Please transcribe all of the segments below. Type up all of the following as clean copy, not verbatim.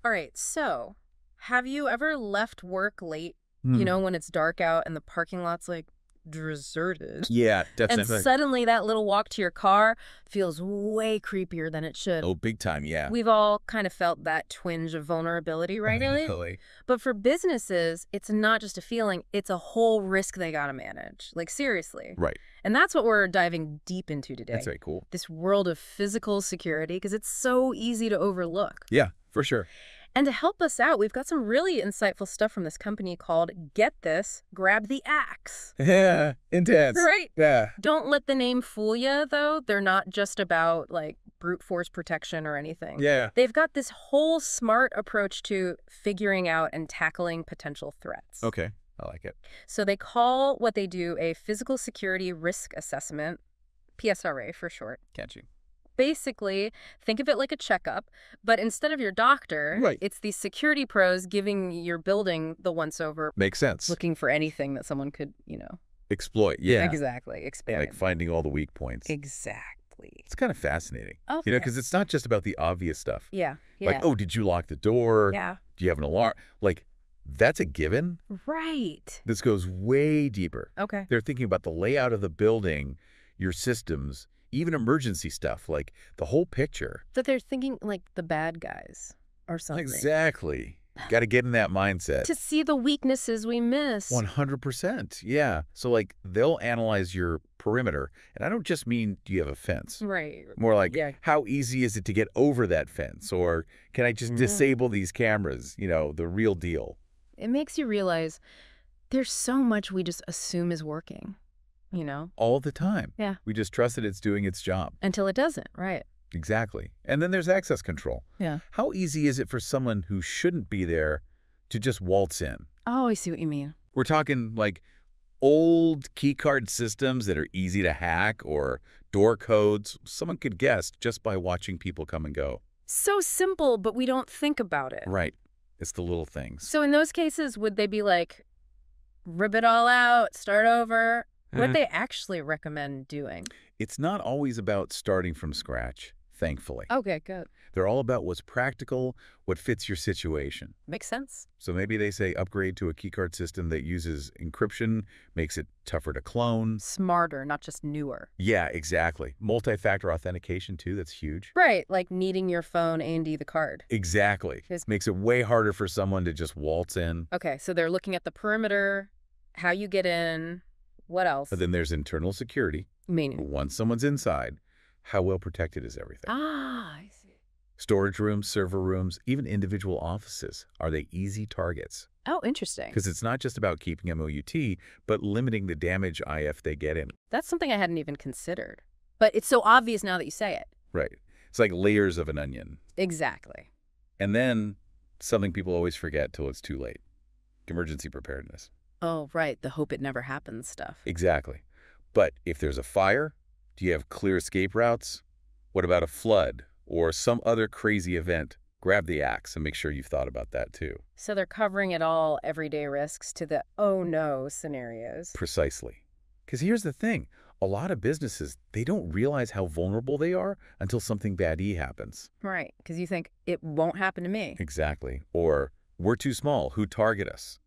All right, so have you ever left work late, Hmm. when it's dark out and the parking lot's like deserted? Yeah, And definitely. suddenly that little walk to your car feels way creepier than it should. Oh, big time, yeah. We've all kind of felt that twinge of vulnerability, right, Elliot? Really? But for businesses, it's not just a feeling, it's a whole risk they got to manage. Like, seriously. Right. And that's what we're diving deep into That's today. very cool. This world of physical security, because it's so easy to overlook. Yeah, for sure. And to help us out, we've got some really insightful stuff from this company called, get this, Grab the Axe. Yeah, intense. Right? Yeah. Don't let the name fool you, though. They're not just about, like, brute force protection or anything. Yeah. They've got this whole smart approach to figuring out and tackling potential threats. Okay, I like it. So they call what they do a physical security risk assessment, PSRA for short. Catchy. Basically, think of it like a checkup, but instead of your doctor, Right. it's these security pros giving your building the once-over, Makes sense. looking for anything that someone could, Exploit, yeah. exactly, expand. Like finding all the weak points. Exactly. It's kind of fascinating. Okay. Because it's not just about the obvious stuff. Yeah, yeah. Like, oh, did you lock the door? Yeah. Do you have an alarm? Like, that's a given. Right. This goes way deeper. Okay. They're thinking about the layout of the building, your systems, even emergency stuff, like the whole picture. That they're thinking like the bad guys or something. Exactly. Got to get in that mindset. To see the weaknesses we miss. 100%. Yeah. So, like, they'll analyze your perimeter. And I don't just mean, do you have a fence? Right. More like, Yeah. how easy is it to get over that fence? Or can I just disable these cameras? The real deal. It makes you realize there's so much we just assume is working, All the time. Yeah. We just trust that it's doing its job. Until it doesn't, right? Exactly. And then there's access control. Yeah. How easy is it for someone who shouldn't be there to just waltz in? Oh, I see what you mean. We're talking like old keycard systems that are easy to hack or door codes someone could guess just by watching people come and go. So simple, but we don't think about it. Right. It's the little things. So in those cases, would they be like, rip it all out, start over? What they actually recommend doing? It's not always about starting from scratch, thankfully. Okay, good. They're all about what's practical, what fits your situation. Makes sense. So maybe they say upgrade to a keycard system that uses encryption, makes it tougher to clone. Smarter, not just newer. Yeah, exactly. Multi-factor authentication, too. That's huge. Right, like needing your phone A&D the card. Exactly. Makes it way harder for someone to just waltz in. Okay, so they're looking at the perimeter, how you get in, what else? But then there's internal security. Meaning? Once someone's inside, how well protected is everything? Ah, I see. Storage rooms, server rooms, even individual offices. Are they easy targets? Oh, interesting. Because it's not just about keeping MOUT, but limiting the damage IF they get in. That's something I hadn't even considered. But it's so obvious now that you say it. Right. It's like layers of an onion. Exactly. And then something people always forget till it's too late. Emergency preparedness. Oh, right. The hope it never happens stuff. Exactly. But if there's a fire, do you have clear escape routes? What about a flood or some other crazy event? Grab the axe and make sure you've thought about that too. So they're covering it all, everyday risks to the oh no scenarios. Precisely. Because here's the thing. A lot of businesses, they don't realize how vulnerable they are until something bad happens. Right. Because you think it won't happen to me. Exactly. Or we're too small. Who'd target us?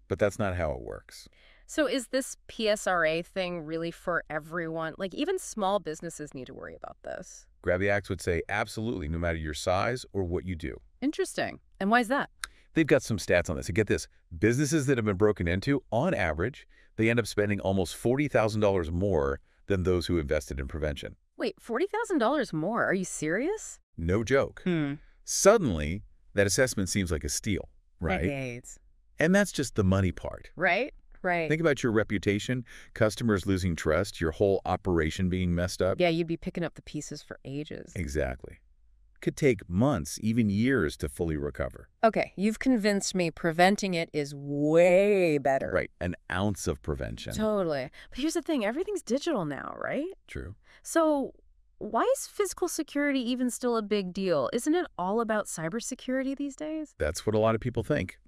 But that's not how it works. So is this PSRA thing really for everyone? Like, even small businesses need to worry about this. Grab the Axe would say absolutely, no matter your size or what you do. Interesting. And why is that? They've got some stats on this. And get this, businesses that have been broken into, on average, they end up spending almost $40,000 more than those who invested in prevention. Wait, $40,000 more? Are you serious? No joke. Suddenly, that assessment seems like a steal, right? Decades. And that's just the money part. Right? Right. Think about your reputation, customers losing trust, your whole operation being messed up. Yeah, you'd be picking up the pieces for ages. Exactly. Could take months, even years to fully recover. Okay, you've convinced me preventing it is way better. Right, an ounce of prevention. Totally. But here's the thing, everything's digital now, right? True. So why is physical security even still a big deal? Isn't it all about cybersecurity these days? That's what a lot of people think.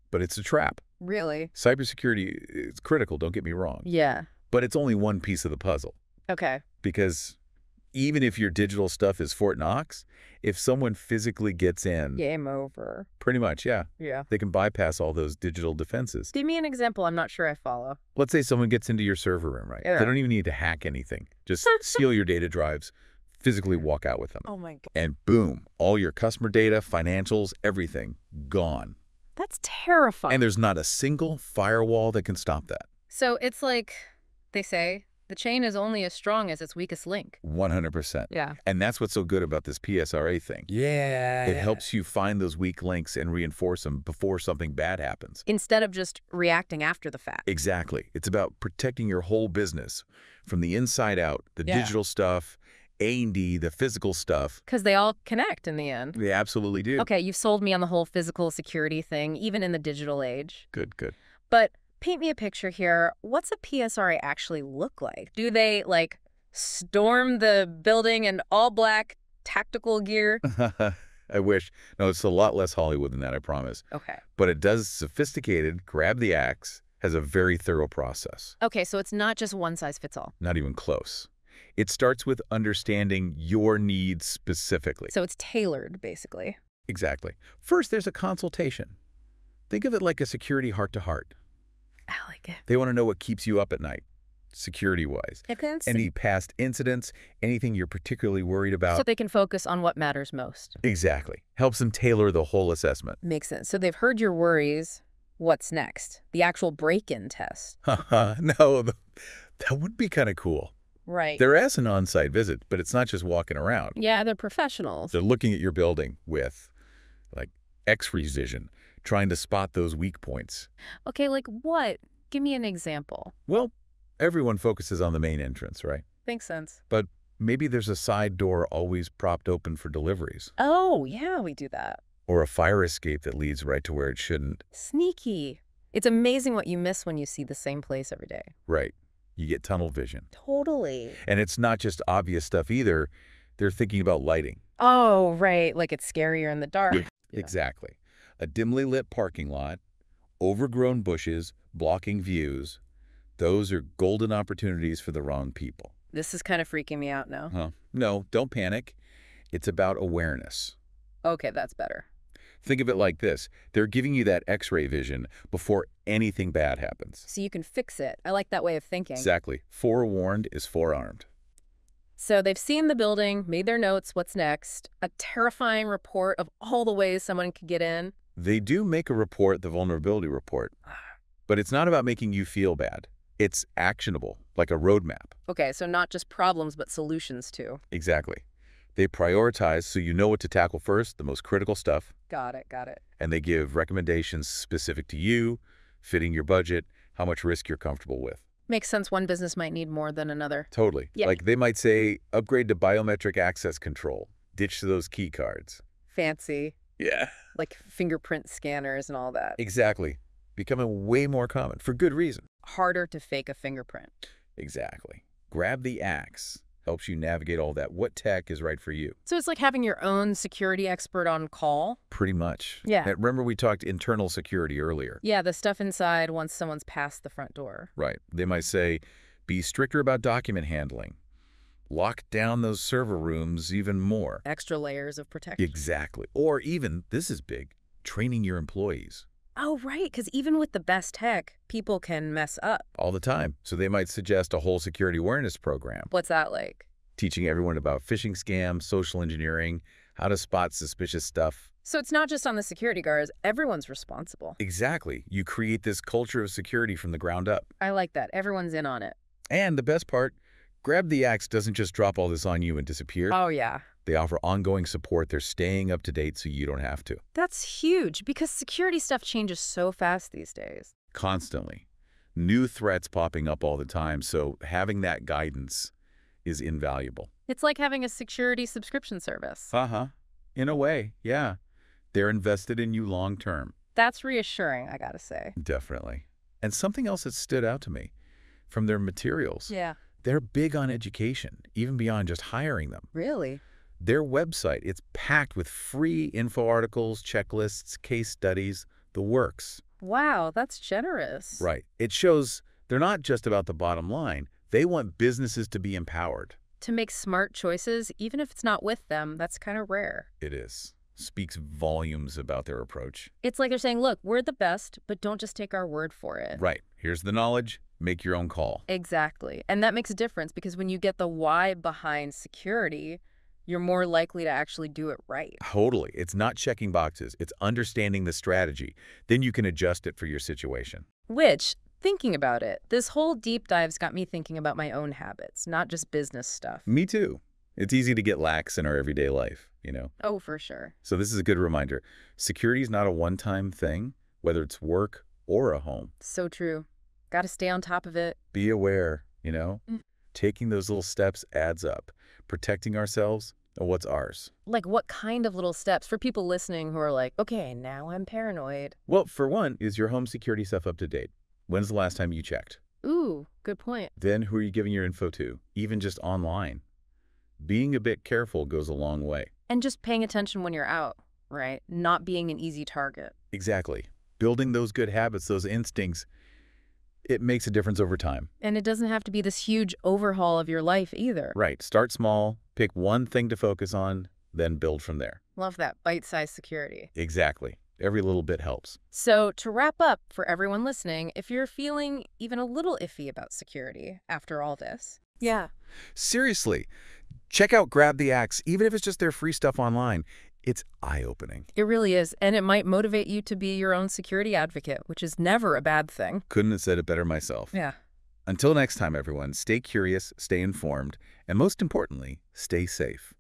But it's a trap. Really? Cybersecurity is critical, don't get me wrong. Yeah. But it's only one piece of the puzzle. Okay. Because Even if your digital stuff is Fort Knox, if someone physically gets in, Game over. pretty much, yeah, Yeah. they can bypass all those digital defenses. Give me an example. I'm not sure I follow. Let's say someone gets into your server room, right? Yeah. They don't even need to hack anything. Just steal your data drives, physically walk out with them. Oh my God. And boom, all your customer data, financials, everything gone. That's terrifying. And there's not a single firewall that can stop that. So it's like they say, the chain is only as strong as its weakest link. 100%. Yeah. And that's what's so good about this PSRA thing. Yeah. It helps you find those weak links and reinforce them before something bad happens. Instead of just reacting after the fact. Exactly. It's about protecting your whole business from the inside out, the Yeah. digital stuff, A&D, the physical stuff. Because they all connect in the end. They absolutely do. Okay, you've sold me on the whole physical security thing, even in the digital age. Good, good. But paint me a picture here. What's a PSRA actually look like? Do they, like, storm the building in all black tactical gear? I wish. No, it's a lot less Hollywood than that, I promise. Okay. But it does sophisticated, grab the axe, has a very thorough process. Okay, so it's not just one size fits all. Not even close. It starts with understanding your needs specifically. So it's tailored, basically. Exactly. First, there's a consultation. Think of it like a security heart-to-heart. I like it. They want to know what keeps you up at night, security-wise. Any past incidents, anything you're particularly worried about. So they can focus on what matters most. Exactly. Helps them tailor the whole assessment. Makes sense. So they've heard your worries. What's next? The actual break-in test. No, that would be kind of cool. Right. There is an on-site visit, but it's not just walking around. Yeah, they're professionals. They're looking at your building with, like, X-ray vision, trying to spot those weak points. Okay, like what? Give me an example. Well, everyone focuses on the main entrance, right? Makes sense. But maybe there's a side door always propped open for deliveries. Oh, yeah, we do that. Or a fire escape that leads right to where it shouldn't. Sneaky. It's amazing what you miss when you see the same place every day. Right. You get tunnel vision. Totally. And it's not just obvious stuff either. They're thinking about lighting. Oh, right. Like it's scarier in the dark. Yeah. Exactly. A dimly lit parking lot, overgrown bushes, blocking views. Those are golden opportunities for the wrong people. This is kind of freaking me out now. Huh? No, don't panic. It's about awareness. Okay, that's better. Think of it like this. They're giving you that X-ray vision before anything bad happens. So you can fix it. I like that way of thinking. Exactly. Forewarned is forearmed. So they've seen the building, made their notes, what's next, a terrifying report of all the ways someone could get in. They do make a report, the vulnerability report, but it's not about making you feel bad. It's actionable, like a roadmap. Okay, so not just problems, but solutions too. Exactly. They prioritize so you know what to tackle first, the most critical stuff. Got it, got it. And they give recommendations specific to you, fitting your budget, how much risk you're comfortable with. Makes sense. One business might need more than another. Totally. Yeah. Like they might say, upgrade to biometric access control. Ditch those key cards. Fancy. Yeah. Like fingerprint scanners and all that. Exactly. Becoming way more common, for good reason. Harder to fake a fingerprint. Exactly. Grab the axe. Helps you navigate all that. What tech is right for you? So it's like having your own security expert on call? Pretty much. Yeah. And remember we talked internal security earlier. Yeah, the stuff inside once someone's past the front door. Right. They might say, be stricter about document handling. Lock down those server rooms even more. Extra layers of protection. Exactly. Or even, this is big, training your employees. Oh, right, because even with the best tech, people can mess up. All the time. So they might suggest a whole security awareness program. What's that like? Teaching everyone about phishing scams, social engineering, how to spot suspicious stuff. So it's not just on the security guards. Everyone's responsible. Exactly. You create this culture of security from the ground up. I like that. Everyone's in on it. And the best part, Grab the Axe doesn't just drop all this on you and disappear. Oh, yeah. They offer ongoing support. They're staying up to date so you don't have to. That's huge because security stuff changes so fast these days. Constantly. New threats popping up all the time, so having that guidance is invaluable. It's like having a security subscription service. Uh-huh. In a way, yeah. They're invested in you long term. That's reassuring, I gotta say. Definitely. And something else that stood out to me from their materials. Yeah. They're big on education, even beyond just hiring them. Really? Their website, it's packed with free info articles, checklists, case studies, the works. Wow, that's generous. Right. It shows they're not just about the bottom line. They want businesses to be empowered. To make smart choices, even if it's not with them, that's kind of rare. It is. Speaks volumes about their approach. It's like they're saying, look, we're the best, but don't just take our word for it. Right. Here's the knowledge. Make your own call. Exactly. And that makes a difference because when you get the why behind security, you're more likely to actually do it right. Totally. It's not checking boxes. It's understanding the strategy. Then you can adjust it for your situation. Which, thinking about it, this whole deep dive's got me thinking about my own habits, not just business stuff. Me too. It's easy to get lax in our everyday life, you know? Oh, for sure. So this is a good reminder. Security is not a one-time thing, whether it's work or a home. So true. Got to stay on top of it. Be aware, you know? Taking those little steps adds up. Protecting ourselves and what's ours. Like, what kind of little steps for people listening who are like, okay, now I'm paranoid? Well, for one, is your home security stuff up to date? When's the last time you checked? Ooh, good point. Then who are you giving your info to? Even just online. Being a bit careful goes a long way. And just paying attention when you're out, right? Not being an easy target. Exactly. Building those good habits, those instincts, it makes a difference over time. And it doesn't have to be this huge overhaul of your life either. Right. Start small, pick one thing to focus on, then build from there. Love that bite-sized security. Exactly. Every little bit helps. So to wrap up, for everyone listening, if you're feeling even a little iffy about security after all this, Seriously, check out Grab the Axe, even if it's just their free stuff online. It's eye-opening. it really is. And it might motivate you to be your own security advocate, which is never a bad thing. Couldn't have said it better myself. Yeah. Until next time, everyone, stay curious, stay informed, and most importantly, stay safe.